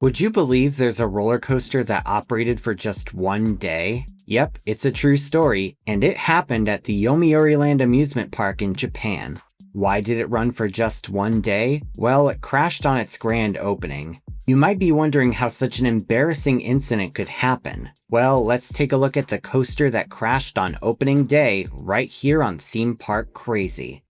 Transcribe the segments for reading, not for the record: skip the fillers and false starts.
Would you believe there's a roller coaster that operated for just one day? Yep, it's a true story, and it happened at the Yomiuri Land amusement park in Japan. Why did it run for just one day? Well, it crashed on its grand opening. You might be wondering how such an embarrassing incident could happen. Well, let's take a look at the coaster that crashed on opening day right here on Theme Park Crazy.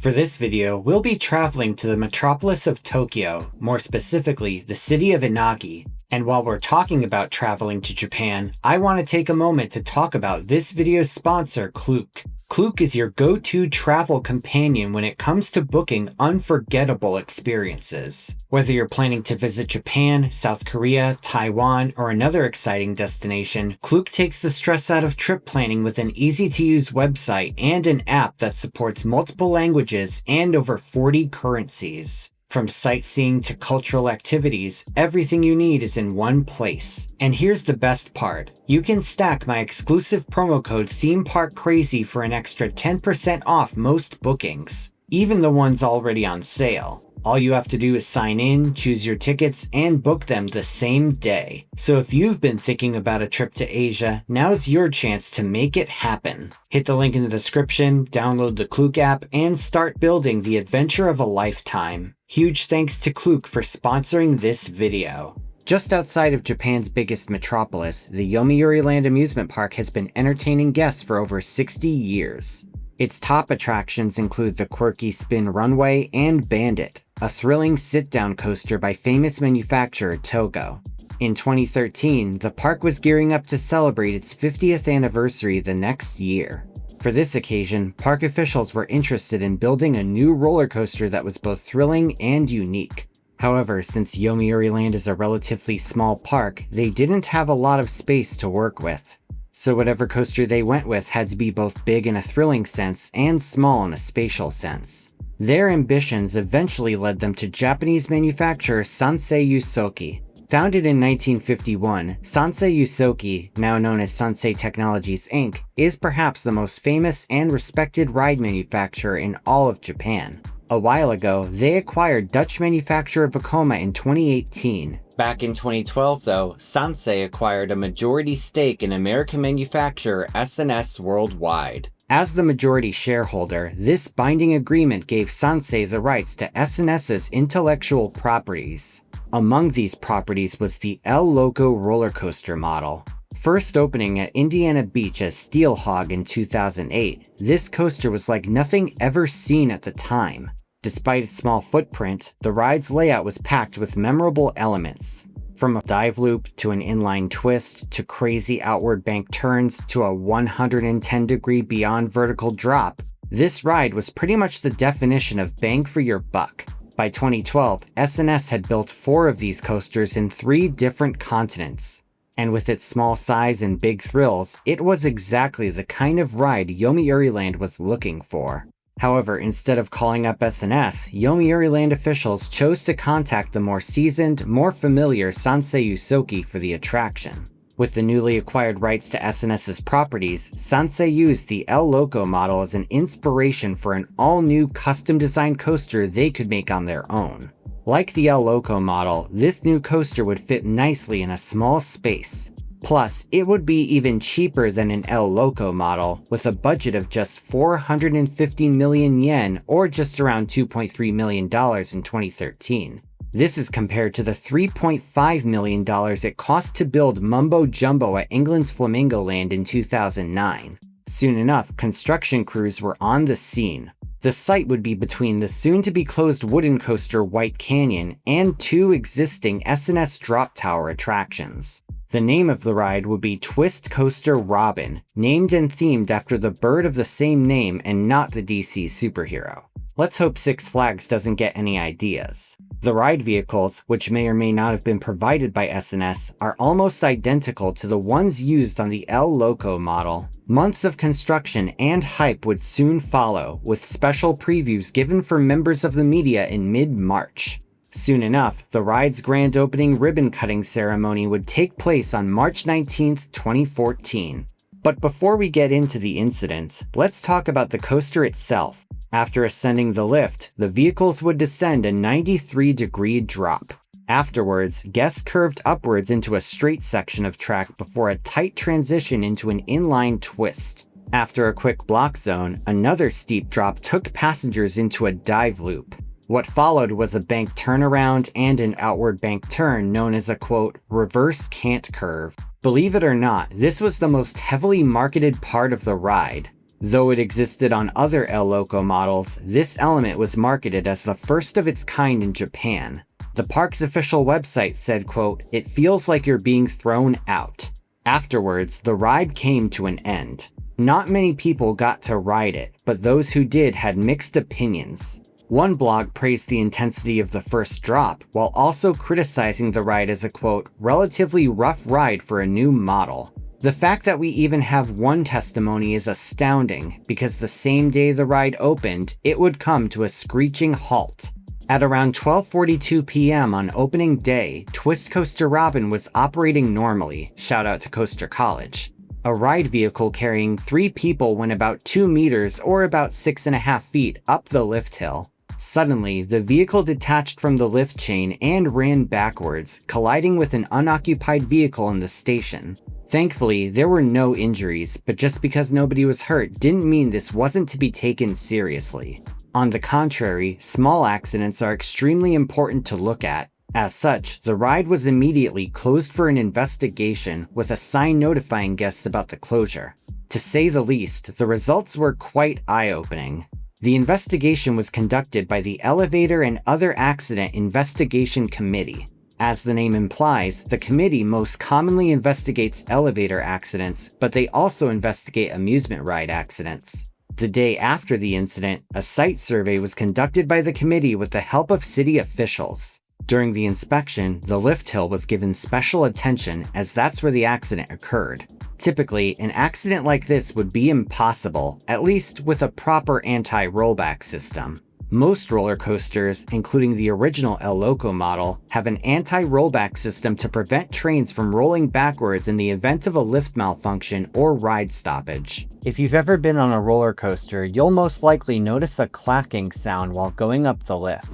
For this video, we'll be traveling to the metropolis of Tokyo, more specifically, the city of Inagi. And while we're talking about traveling to Japan, I want to take a moment to talk about this video's sponsor, Klook. Klook is your go-to travel companion when it comes to booking unforgettable experiences. Whether you're planning to visit Japan, South Korea, Taiwan, or another exciting destination, Klook takes the stress out of trip planning with an easy-to-use website and an app that supports multiple languages and over 40 currencies. From sightseeing to cultural activities, everything you need is in one place. And here's the best part. You can stack my exclusive promo code ThemeParkCrazy for an extra 10% off most bookings, even the ones already on sale. All you have to do is sign in, choose your tickets, and book them the same day. So if you've been thinking about a trip to Asia, now's your chance to make it happen. Hit the link in the description, download the Klook app, and start building the adventure of a lifetime. Huge thanks to Klook for sponsoring this video. Just outside of Japan's biggest metropolis, the Yomiuri Land amusement park has been entertaining guests for over 60 years. Its top attractions include the quirky Spin Runway and Bandit, a thrilling sit-down coaster by famous manufacturer Togo. In 2013, the park was gearing up to celebrate its 50th anniversary the next year. For this occasion, park officials were interested in building a new roller coaster that was both thrilling and unique. However, since Yomiuri Land is a relatively small park, they didn't have a lot of space to work with. So whatever coaster they went with had to be both big in a thrilling sense and small in a spatial sense. Their ambitions eventually led them to Japanese manufacturer Sansei Yusoki. Founded in 1951, Sansei Yusoki, now known as Sansei Technologies Inc., is perhaps the most famous and respected ride manufacturer in all of Japan. A while ago, they acquired Dutch manufacturer Vekoma in 2018. Back in 2012 though, Sansei acquired a majority stake in American manufacturer S&S Worldwide. As the majority shareholder, this binding agreement gave Sansei the rights to S&S's intellectual properties. Among these properties was the El Loco roller coaster model. First opening at Indiana Beach as Steel Hog in 2008, this coaster was like nothing ever seen at the time. Despite its small footprint, the ride's layout was packed with memorable elements. From a dive loop, to an inline twist, to crazy outward bank turns, to a 110-degree beyond vertical drop, this ride was pretty much the definition of bang for your buck. By 2012, S&S had built 4 of these coasters in 3 different continents. And with its small size and big thrills, it was exactly the kind of ride Yomiuri Land was looking for. However, instead of calling up S&S, Yomiuri Land officials chose to contact the more seasoned, more familiar Sansei Yusoki for the attraction. With the newly acquired rights to S&S's properties, Sansei used the El Loco model as an inspiration for an all-new custom-designed coaster they could make on their own. Like the El Loco model, this new coaster would fit nicely in a small space. Plus, it would be even cheaper than an El Loco model, with a budget of just 450 million yen or just around $2.3 million in 2013. This is compared to the $3.5 million it cost to build Mumbo Jumbo at England's Flamingo Land in 2009. Soon enough, construction crews were on the scene. The site would be between the soon-to-be-closed wooden coaster White Canyon and 2 existing S&S drop tower attractions. The name of the ride would be Twist Coaster Robin, named and themed after the bird of the same name and not the DC superhero. Let's hope Six Flags doesn't get any ideas. The ride vehicles, which may or may not have been provided by S&S, are almost identical to the ones used on the El Loco model. Months of construction and hype would soon follow, with special previews given for members of the media in mid-March. Soon enough, the ride's grand opening ribbon-cutting ceremony would take place on March 19, 2014. But before we get into the incident, let's talk about the coaster itself. After ascending the lift, the vehicles would descend a 93-degree drop. Afterwards, guests curved upwards into a straight section of track before a tight transition into an inline twist. After a quick block zone, another steep drop took passengers into a dive loop. What followed was a bank turnaround and an outward bank turn known as a, quote, reverse cant curve. Believe it or not, this was the most heavily marketed part of the ride. Though it existed on other El Loco models, this element was marketed as the first of its kind in Japan. The park's official website said, quote, "It feels like you're being thrown out." Afterwards, the ride came to an end. Not many people got to ride it, but those who did had mixed opinions. One blog praised the intensity of the first drop, while also criticizing the ride as a, quote, relatively rough ride for a new model. The fact that we even have one testimony is astounding, because the same day the ride opened, it would come to a screeching halt. At around 12:42 p.m. on opening day, Twist Coaster Robin was operating normally, shout out to Coaster College. A ride vehicle carrying 3 people went about 2 meters or about 6.5 feet up the lift hill. Suddenly, the vehicle detached from the lift chain and ran backwards, colliding with an unoccupied vehicle in the station. Thankfully, there were no injuries, but just because nobody was hurt didn't mean this wasn't to be taken seriously. On the contrary, small accidents are extremely important to look at. As such, the ride was immediately closed for an investigation, with a sign notifying guests about the closure. To say the least, the results were quite eye-opening. The investigation was conducted by the Elevator and Other Accident Investigation Committee. As the name implies, the committee most commonly investigates elevator accidents, but they also investigate amusement ride accidents. The day after the incident, a site survey was conducted by the committee with the help of city officials. During the inspection, the lift hill was given special attention as that's where the accident occurred. Typically, an accident like this would be impossible, at least with a proper anti-rollback system. Most roller coasters, including the original El Loco model, have an anti-rollback system to prevent trains from rolling backwards in the event of a lift malfunction or ride stoppage. If you've ever been on a roller coaster, you'll most likely notice a clacking sound while going up the lift.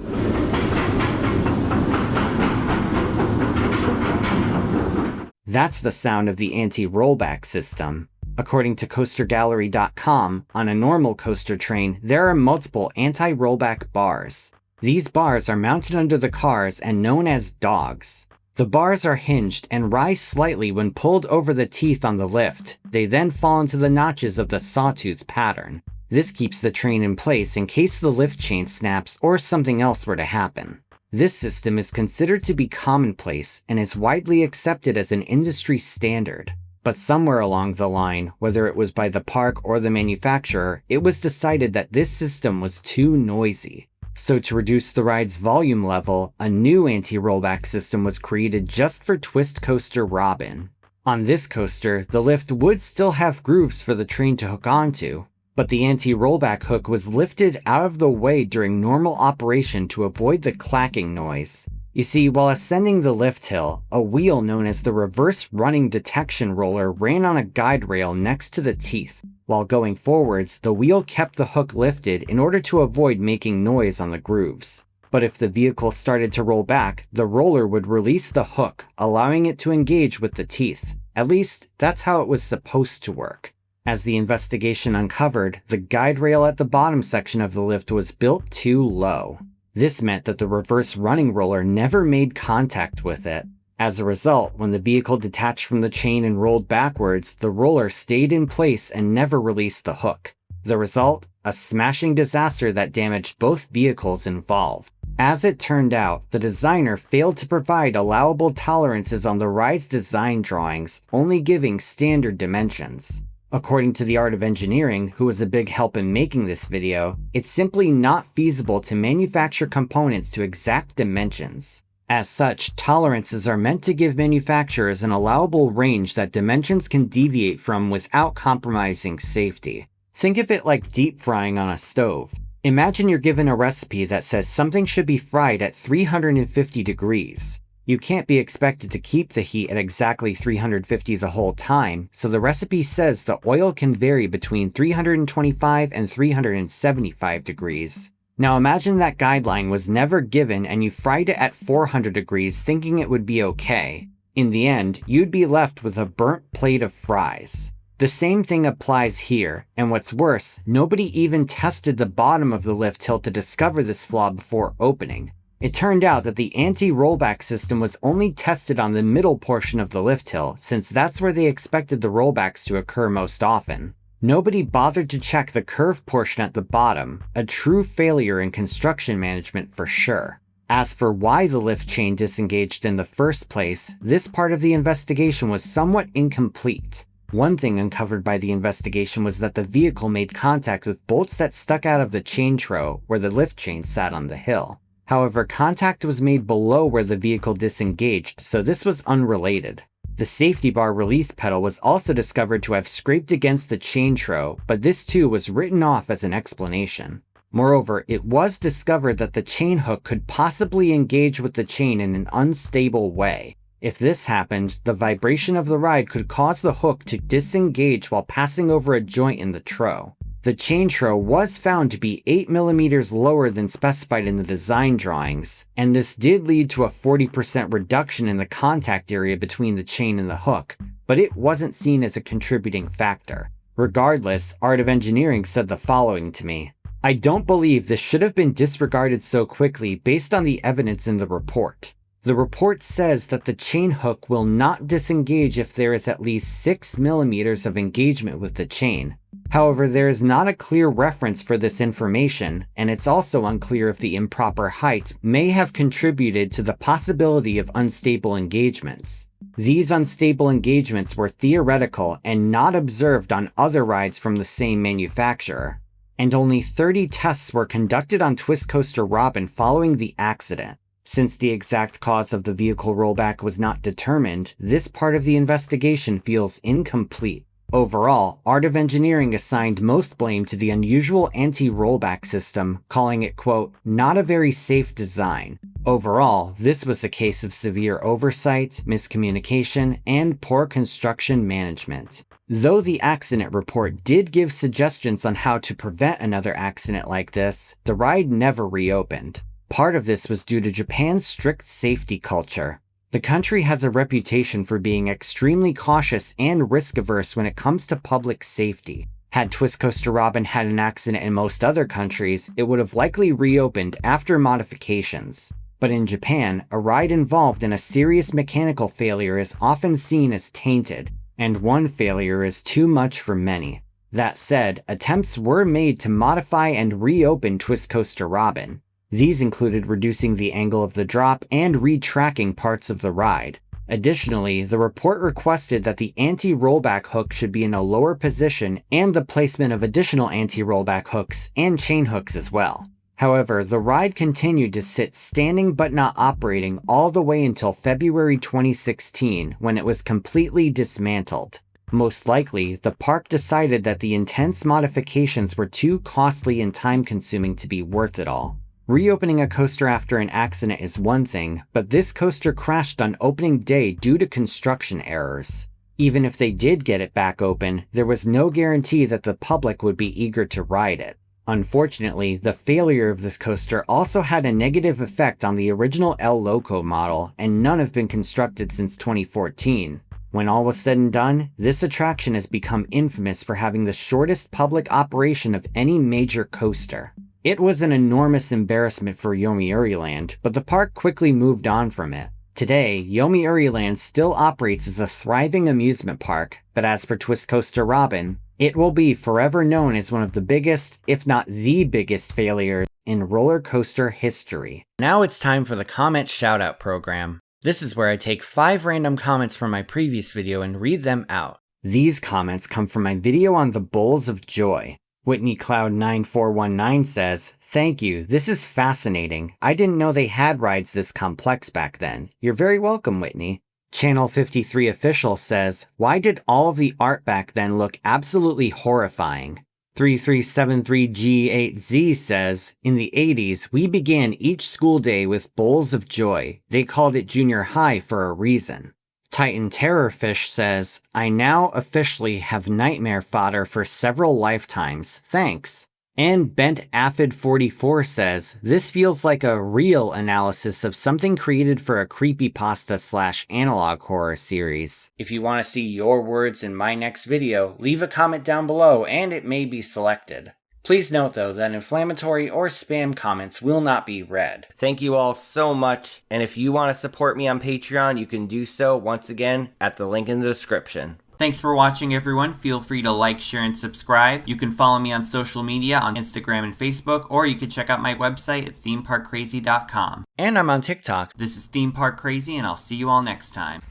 That's the sound of the anti-rollback system. According to CoasterGallery.com, on a normal coaster train, there are multiple anti-rollback bars. These bars are mounted under the cars and known as dogs. The bars are hinged and rise slightly when pulled over the teeth on the lift. They then fall into the notches of the sawtooth pattern. This keeps the train in place in case the lift chain snaps or something else were to happen. This system is considered to be commonplace and is widely accepted as an industry standard. But somewhere along the line, whether it was by the park or the manufacturer, it was decided that this system was too noisy. So to reduce the ride's volume level, a new anti-rollback system was created just for Twist Coaster Robin. On this coaster, the lift would still have grooves for the train to hook onto, but the anti-rollback hook was lifted out of the way during normal operation to avoid the clacking noise. You see, while ascending the lift hill, a wheel known as the reverse running detection roller ran on a guide rail next to the teeth. While going forwards, the wheel kept the hook lifted in order to avoid making noise on the grooves. But if the vehicle started to roll back, the roller would release the hook, allowing it to engage with the teeth. At least, that's how it was supposed to work. As the investigation uncovered, the guide rail at the bottom section of the lift was built too low. This meant that the reverse running roller never made contact with it. As a result, when the vehicle detached from the chain and rolled backwards, the roller stayed in place and never released the hook. The result? A smashing disaster that damaged both vehicles involved. As it turned out, the designer failed to provide allowable tolerances on the ride's design drawings, only giving standard dimensions. According to The Art of Engineering, who was a big help in making this video, it's simply not feasible to manufacture components to exact dimensions. As such, tolerances are meant to give manufacturers an allowable range that dimensions can deviate from without compromising safety. Think of it like deep frying on a stove. Imagine you're given a recipe that says something should be fried at 350 degrees. You can't be expected to keep the heat at exactly 350 the whole time, so the recipe says the oil can vary between 325 and 375 degrees. Now imagine that guideline was never given and you fried it at 400 degrees thinking it would be okay. In the end, you'd be left with a burnt plate of fries. The same thing applies here, and what's worse, nobody even tested the bottom of the lift hill to discover this flaw before opening. It turned out that the anti-rollback system was only tested on the middle portion of the lift hill, since that's where they expected the rollbacks to occur most often. Nobody bothered to check the curved portion at the bottom, a true failure in construction management for sure. As for why the lift chain disengaged in the first place, this part of the investigation was somewhat incomplete. One thing uncovered by the investigation was that the vehicle made contact with bolts that stuck out of the chain trough where the lift chain sat on the hill. However, contact was made below where the vehicle disengaged, so this was unrelated. The safety bar release pedal was also discovered to have scraped against the chain trough, but this too was written off as an explanation. Moreover, it was discovered that the chain hook could possibly engage with the chain in an unstable way. If this happened, the vibration of the ride could cause the hook to disengage while passing over a joint in the trough. The chain trough was found to be 8 mm lower than specified in the design drawings, and this did lead to a 40% reduction in the contact area between the chain and the hook, but it wasn't seen as a contributing factor. Regardless, Art of Engineering said the following to me: "I don't believe this should have been disregarded so quickly based on the evidence in the report. The report says that the chain hook will not disengage if there is at least 6 mm of engagement with the chain. However, there is not a clear reference for this information, and it's also unclear if the improper height may have contributed to the possibility of unstable engagements. These unstable engagements were theoretical and not observed on other rides from the same manufacturer. And only 30 tests were conducted on Twist Coaster Robin following the accident. Since the exact cause of the vehicle rollback was not determined, this part of the investigation feels incomplete. Overall, Art of Engineering assigned most blame to the unusual anti-rollback system, calling it, quote, not a very safe design. Overall, this was a case of severe oversight, miscommunication, and poor construction management. Though the accident report did give suggestions on how to prevent another accident like this, the ride never reopened. Part of this was due to Japan's strict safety culture. The country has a reputation for being extremely cautious and risk-averse when it comes to public safety. Had Twist Coaster Robin had an accident in most other countries, it would have likely reopened after modifications. But in Japan, a ride involved in a serious mechanical failure is often seen as tainted, and one failure is too much for many. That said, attempts were made to modify and reopen Twist Coaster Robin. These included reducing the angle of the drop and retracking parts of the ride. Additionally, the report requested that the anti-rollback hook should be in a lower position and the placement of additional anti-rollback hooks and chain hooks as well. However, the ride continued to sit standing but not operating all the way until February 2016, when it was completely dismantled. Most likely, the park decided that the intense modifications were too costly and time-consuming to be worth it all. Reopening a coaster after an accident is one thing, but this coaster crashed on opening day due to construction errors. Even if they did get it back open, there was no guarantee that the public would be eager to ride it. Unfortunately, the failure of this coaster also had a negative effect on the original El Loco model, and none have been constructed since 2014. When all was said and done, this attraction has become infamous for having the shortest public operation of any major coaster. It was an enormous embarrassment for Yomiuri Land, but the park quickly moved on from it. Today, Yomiuri Land still operates as a thriving amusement park, but as for Twist Coaster Robin, it will be forever known as one of the biggest, if not the biggest, failures in roller coaster history. Now it's time for the comment shoutout program. This is where I take 5 random comments from my previous video and read them out. These comments come from my video on the Bowls of Joy. Whitney Cloud 9419 says, "Thank you, this is fascinating. I didn't know they had rides this complex back then. You're very welcome, Whitney." Channel 53 Official says, "Why did all of the art back then look absolutely horrifying?" 3373G8Z says, in the 80s, we began each school day with bowls of joy. They called it junior high for a reason. Titan Terrorfish says, I now officially have nightmare fodder for several lifetimes. Thanks. And Bent Aphid 44 says, this feels like a real analysis of something created for a creepypasta/analog horror series. If you want to see your words in my next video, leave a comment down below and it may be selected. Please note though that inflammatory or spam comments will not be read. Thank you all so much, and if you want to support me on Patreon, you can do so once again at the link in the description. Thanks for watching, everyone. Feel free to like, share, and subscribe. You can follow me on social media on Instagram and Facebook, or you can check out my website at themeparkcrazy.com. And I'm on TikTok. This is Theme Park Crazy, and I'll see you all next time.